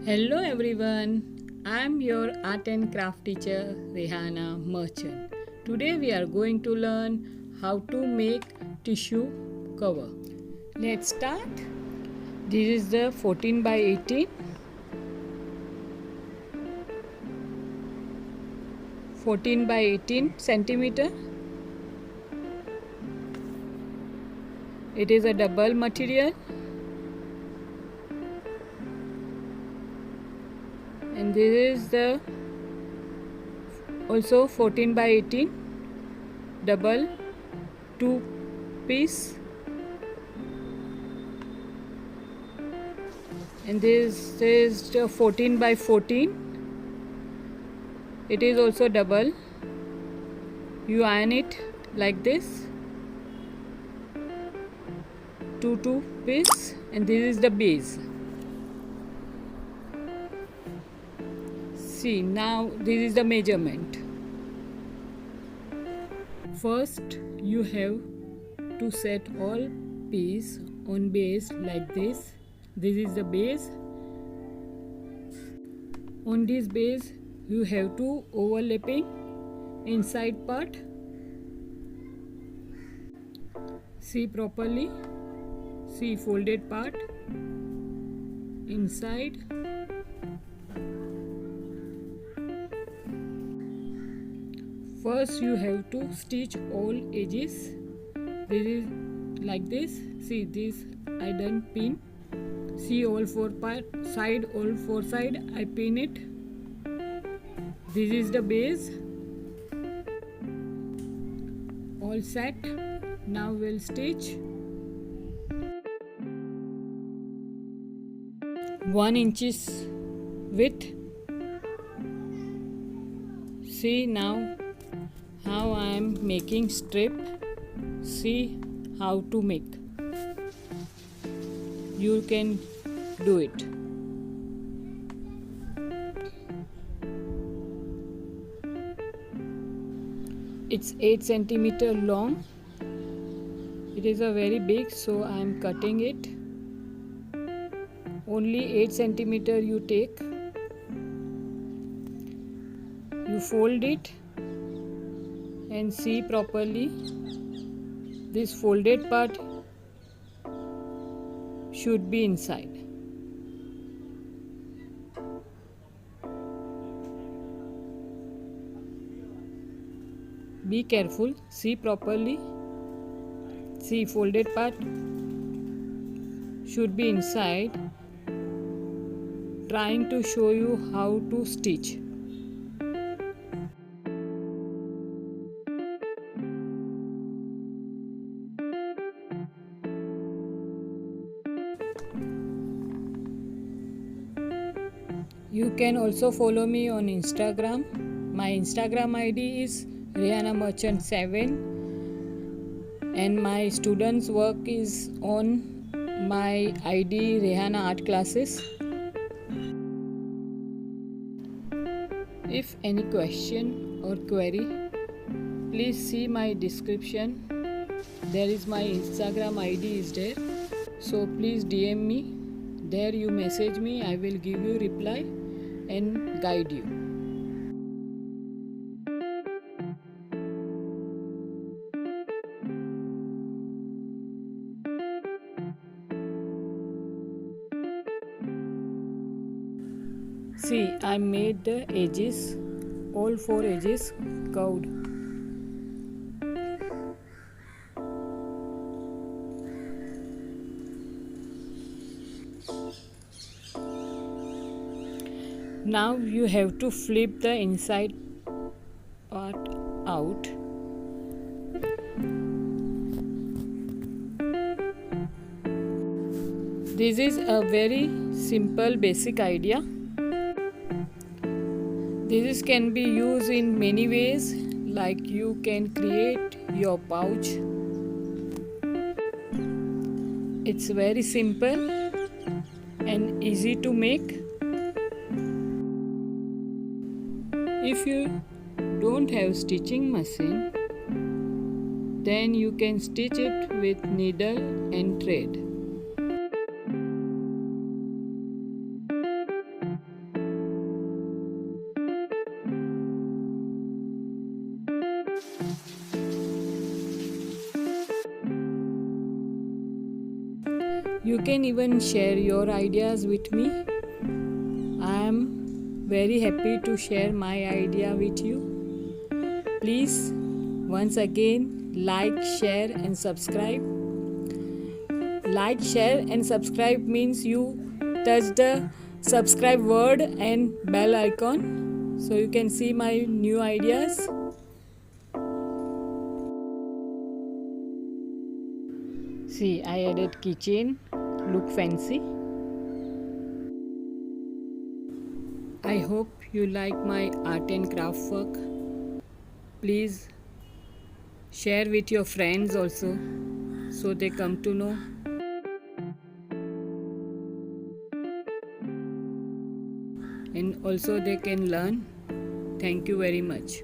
Hello everyone, I am your art and craft teacher Rehana Merchant. Today we are going to learn how to make tissue cover. Let's start. This is the 14 by 18. 14 by 18 centimeter. It is a double material. And this is the also 14 by 18 double 2 piece, and this is the 14 by 14. It is also double. You iron it like this, 2 piece, and this is the base. See, now this is the measurement. First you have to set all piece on base like this. This is the base. On this base you have to overlapping inside part. See properly. See folded part inside. First you have to stitch all edges. This is like this. See this I done pin. See all four side I pin it. This is the base. All set. Now we'll stitch 1 inches width. See now how I am making strip. See how to make. You can do it. It's 8 centimeter long. It is a very big, so I am cutting it. Only 8 centimeter you take. You fold it and see properly. This folded part should be inside. Be careful, see properly. See, folded part should be inside. Trying to show you how to stitch. You can also follow me on Instagram. My Instagram ID is Rehana Merchant 7, and my students' work is on my ID Rehana Art Classes. If any question or query, please see my description. There is my Instagram ID is there. So please DM me. There you message me. I will give you reply and guide you. See, I made the edges, all 4 edges curved. Now you have to flip the inside part out. This is a very simple basic idea. This can be used in many ways, like you can create your pouch. It's very simple and easy to make. If you don't have stitching machine, then you can stitch it with needle and thread. You can even share your ideas with me. I am very happy to share my idea with you. Please, once again, like, share and subscribe. Like, share and subscribe means you touch the subscribe word and bell icon so you can see my new ideas. See, I added keychain, look fancy. I hope you like my art and craft work. Please share with your friends also so they come to know. And also they can learn. Thank you very much.